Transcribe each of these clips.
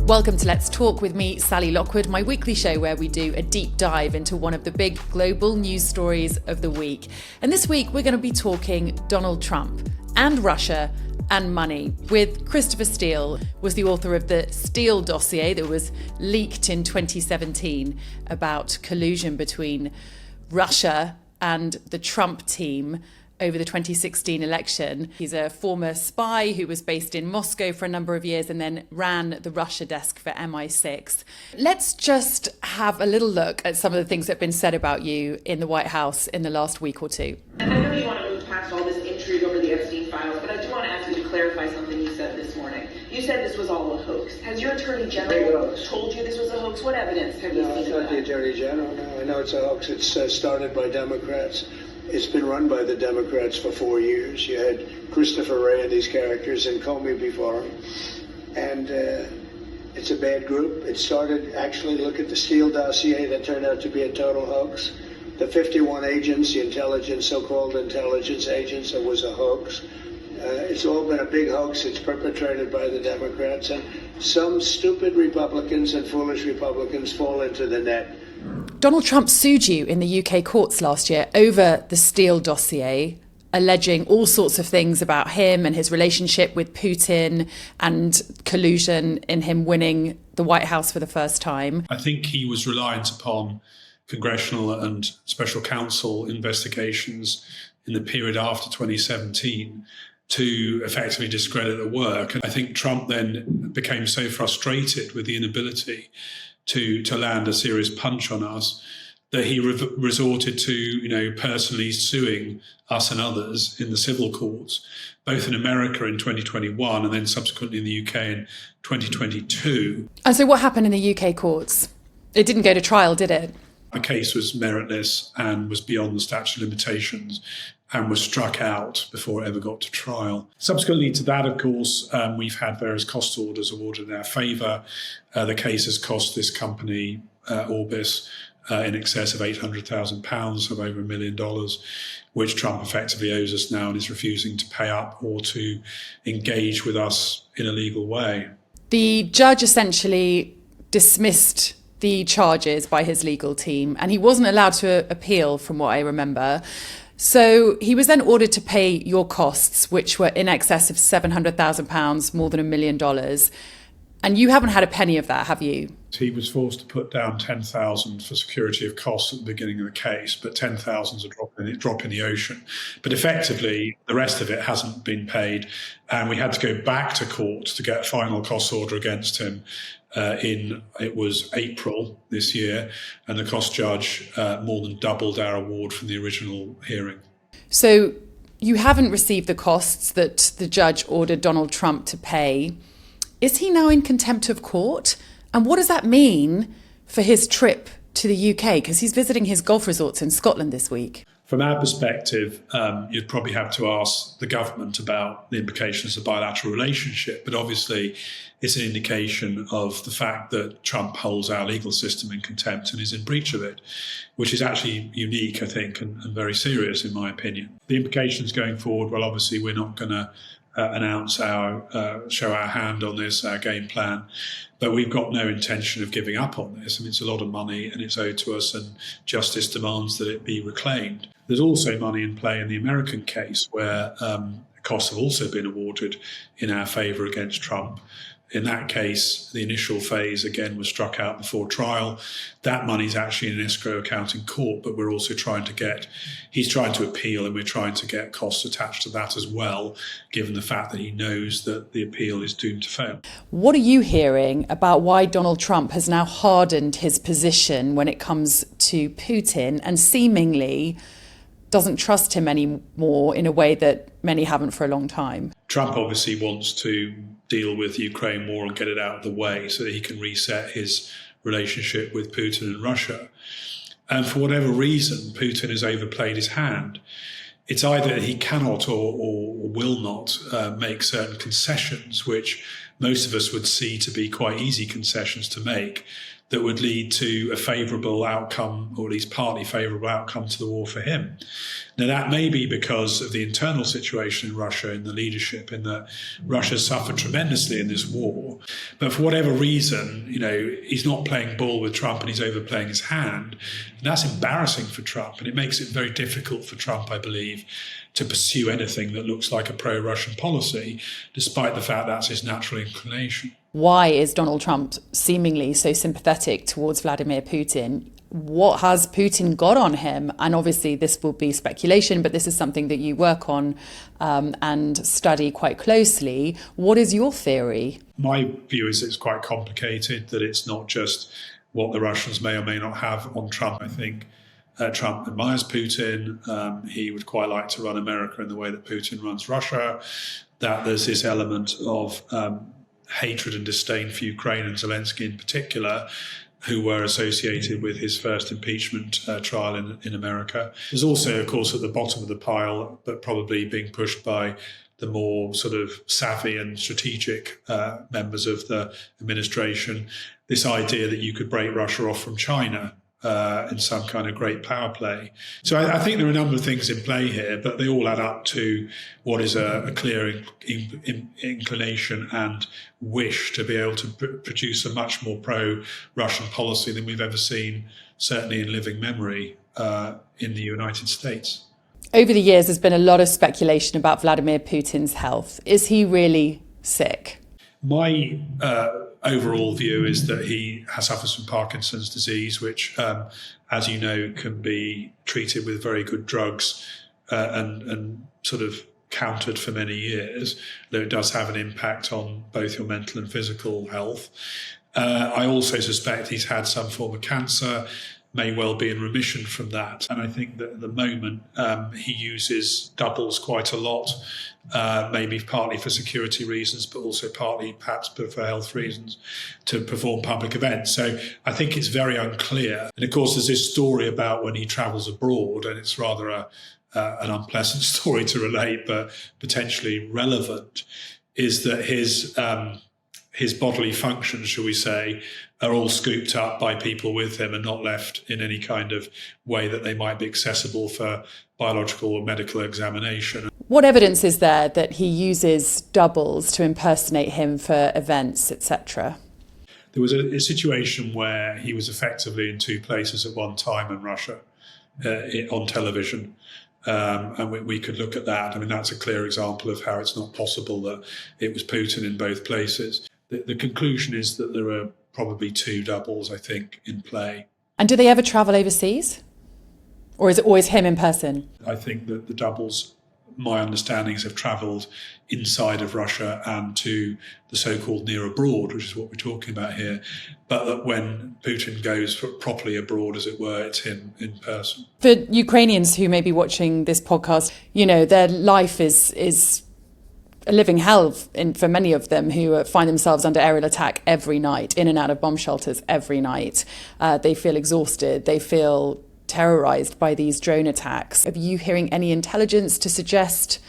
Welcome to Let's Talk with me, Sally Lockwood, my weekly show where we do a deep dive into one of the big global news stories of the week. And this week we're going to be talking Donald Trump and Russia and money with Christopher Steele, was the author of the Steele Dossier that was leaked in 2017 about collusion between Russia and the Trump team over the 2016 election. He's a former spy who was based in Moscow for a number of years and then ran the Russia desk for MI6. Let's just have a little look at some of the things that have been said about you in the White House in the last week or two. And I know you want to move past all this intrigue over the Epstein files, but I do want to ask you to clarify something you said this morning. You said this was all a hoax. Has your Attorney General told you this was a hoax? What evidence have you seen? No, it's not the Attorney General. No, I know it's a hoax. It's started by Democrats. It's been run by the Democrats for 4 years. You had Christopher Wray and these characters and Comey before him. And it's a bad group. It started, actually, look at the Steele Dossier that turned out to be a total hoax. The 51 agents, the intelligence, so-called intelligence agents, it was a hoax. It's all been a big hoax. It's perpetrated by the Democrats. And some stupid Republicans and foolish Republicans fall into the net. Donald Trump sued you in the UK courts last year over the Steele Dossier, alleging all sorts of things about him and his relationship with Putin and collusion in him winning the White House for the first time. I think he was reliant upon congressional and special counsel investigations in the period after 2017 to effectively discredit the work. And I think Trump then became so frustrated with the inability to land a serious punch on us that he resorted to, personally suing us and others in the civil courts, both in America in 2021 and then subsequently in the UK in 2022. And so what happened in the UK courts? It didn't go to trial, did it? The case was meritless and was beyond the statute of limitations and was struck out before it ever got to trial. Subsequently to that, of course, we've had various cost orders awarded in our favour. The case has cost this company, Orbis, in excess of £800,000, of over $1 million, which Trump effectively owes us now and is refusing to pay up or to engage with us in a legal way. The judge essentially dismissed the charges by his legal team, and he wasn't allowed to appeal, from what I remember. So he was then ordered to pay your costs, which were in excess of £700,000, more than $1 million. And you haven't had a penny of that, have you? He was forced to put down $10,000 for security of costs at the beginning of the case, but $10,000 is a drop in the ocean. But effectively, the rest of it hasn't been paid. And we had to go back to court to get a final cost order against him it was April this year, and the cost judge more than doubled our award from the original hearing. So you haven't received the costs that the judge ordered Donald Trump to pay. Is he now in contempt of court? And what does that mean for his trip to the UK? Because he's visiting his golf resorts in Scotland this week. From our perspective, you'd probably have to ask the government about the implications of the bilateral relationship. But obviously, it's an indication of the fact that Trump holds our legal system in contempt and is in breach of it, which is actually unique, I think, and very serious, in my opinion. The implications going forward, well, obviously, we're not going to show our hand on this, our game plan. But we've got no intention of giving up on this. I mean, it's a lot of money and it's owed to us, and justice demands that it be reclaimed. There's also money in play in the American case where costs have also been awarded in our favour against Trump. In that case, the initial phase, again, was struck out before trial. That money's actually in an escrow account in court, but we're also he's trying to appeal, and we're trying to get costs attached to that as well, given the fact that he knows that the appeal is doomed to fail. What are you hearing about why Donald Trump has now hardened his position when it comes to Putin and seemingly doesn't trust him anymore in a way that many haven't for a long time? Trump obviously wants to deal with the Ukraine war and get it out of the way so that he can reset his relationship with Putin and Russia. And for whatever reason, Putin has overplayed his hand. It's either he cannot or will not make certain concessions, which most of us would see to be quite easy concessions to make, that would lead to a favourable outcome, or at least partly favourable outcome to the war for him. Now, that may be because of the internal situation in Russia, in the leadership, in that Russia suffered tremendously in this war. But for whatever reason, he's not playing ball with Trump and he's overplaying his hand. And that's embarrassing for Trump. And it makes it very difficult for Trump, I believe, to pursue anything that looks like a pro-Russian policy, despite the fact that's his natural inclination. Why is Donald Trump seemingly so sympathetic towards Vladimir Putin? What has Putin got on him? And obviously this will be speculation, but this is something that you work on and study quite closely. What is your theory? My view is it's quite complicated, that it's not just what the Russians may or may not have on Trump. I think Trump admires Putin. He would quite like to run America in the way that Putin runs Russia. That there's this element of hatred and disdain for Ukraine and Zelensky in particular, who were associated with his first impeachment trial in America. There's also, of course, at the bottom of the pile, but probably being pushed by the more sort of savvy and strategic members of the administration, this idea that you could break Russia off from China in some kind of great power play. So I think there are a number of things in play here, but they all add up to what is a clear inclination and wish to be able to produce a much more pro-Russian policy than we've ever seen, certainly in living memory, in the United States. Over the years, there's been a lot of speculation about Vladimir Putin's health. Is he really sick? My overall view is that he suffers from Parkinson's disease, which, as you know, can be treated with very good drugs and sort of countered for many years, though it does have an impact on both your mental and physical health. I also suspect he's had some form of cancer, may well be in remission from that. And I think that at the moment he uses doubles quite a lot, maybe partly for security reasons, but also partly perhaps for health reasons, to perform public events. So I think it's very unclear. And of course, there's this story about when he travels abroad, and it's rather an unpleasant story to relate, but potentially relevant, is that his bodily functions, shall we say, are all scooped up by people with him and not left in any kind of way that they might be accessible for biological or medical examination. What evidence is there that he uses doubles to impersonate him for events, etc.? There was a situation where he was effectively in two places at one time in Russia on television. And we could look at that. I mean, that's a clear example of how it's not possible that it was Putin in both places. The conclusion is that there are probably two doubles, I think, in play. And do they ever travel overseas? Or is it always him in person? I think that the doubles, my understandings, have travelled inside of Russia and to the so-called near abroad, which is what we're talking about here. But that when Putin goes properly abroad, as it were, it's him in person. For Ukrainians who may be watching this podcast, their life is a living hell for many of them, who find themselves under aerial attack every night, in and out of bomb shelters every night. They feel exhausted. They feel terrorised by these drone attacks. Are you hearing any intelligence to suggest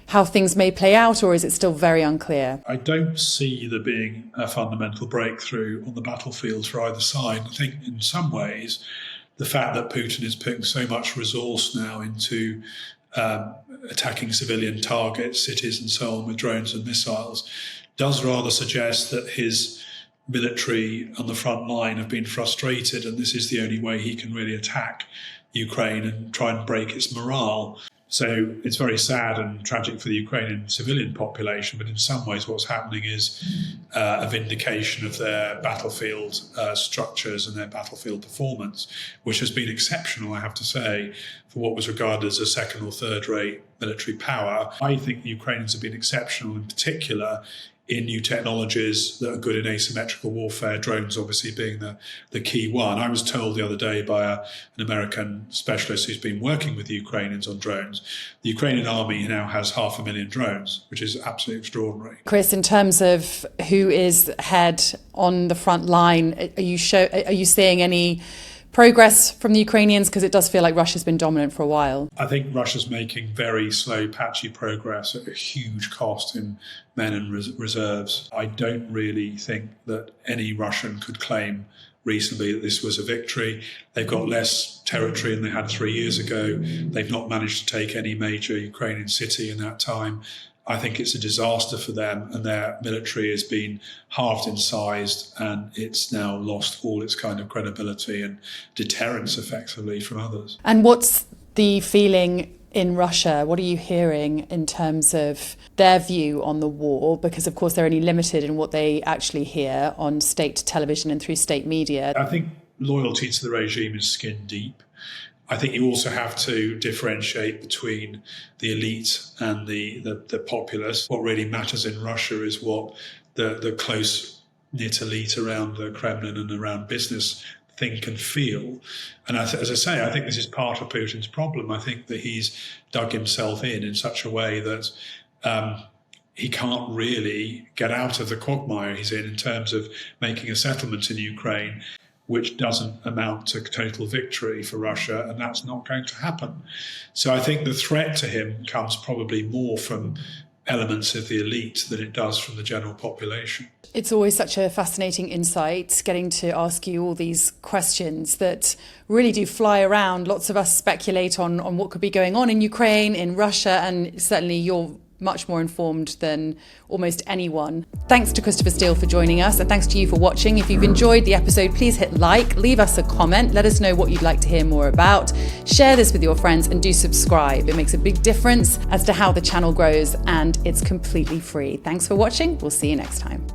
how things may play out, or is it still very unclear? I don't see there being a fundamental breakthrough on the battlefields for either side. I think in some ways the fact that Putin is putting so much resource now into attacking civilian targets, cities and so on with drones and missiles, does rather suggest that his military on the front line have been frustrated, and this is the only way he can really attack Ukraine and try and break its morale. So it's very sad and tragic for the Ukrainian civilian population, but in some ways what's happening is a vindication of their battlefield structures and their battlefield performance, which has been exceptional, I have to say, for what was regarded as a second or third rate military power. I think the Ukrainians have been exceptional, in particular in new technologies that are good in asymmetrical warfare, drones obviously being the key one. I was told the other day by an American specialist who's been working with the Ukrainians on drones, the Ukrainian army now has 500,000 drones, which is absolutely extraordinary. Chris, in terms of who is head on the front line, are you seeing any progress from the Ukrainians? Because it does feel like Russia's been dominant for a while. I think Russia's making very slow, patchy progress at a huge cost in men and reserves. I don't really think that any Russian could claim reasonably that this was a victory. They've got less territory than they had 3 years ago. They've not managed to take any major Ukrainian city in that time. I think it's a disaster for them, and their military has been halved in size, and it's now lost all its kind of credibility and deterrence effectively from others. And what's the feeling in Russia? What are you hearing in terms of their view on the war? Because, of course, they're only limited in what they actually hear on state television and through state media. I think loyalty to the regime is skin deep. I think you also have to differentiate between the elite and the populace. What really matters in Russia is what the close-knit elite around the Kremlin and around business think and feel. And as I say, I think this is part of Putin's problem. I think that he's dug himself in such a way that he can't really get out of the quagmire he's in terms of making a settlement in Ukraine, which doesn't amount to total victory for Russia, and that's not going to happen. So I think the threat to him comes probably more from elements of the elite than it does from the general population. It's always such a fascinating insight, getting to ask you all these questions that really do fly around. Lots of us speculate on what could be going on in Ukraine, in Russia, and certainly you're much more informed than almost anyone. Thanks to Christopher Steele for joining us, and thanks to you for watching. If you've enjoyed the episode, please hit like, leave us a comment, let us know what you'd like to hear more about, share this with your friends, and do subscribe. It makes a big difference as to how the channel grows, and it's completely free. Thanks for watching. We'll see you next time.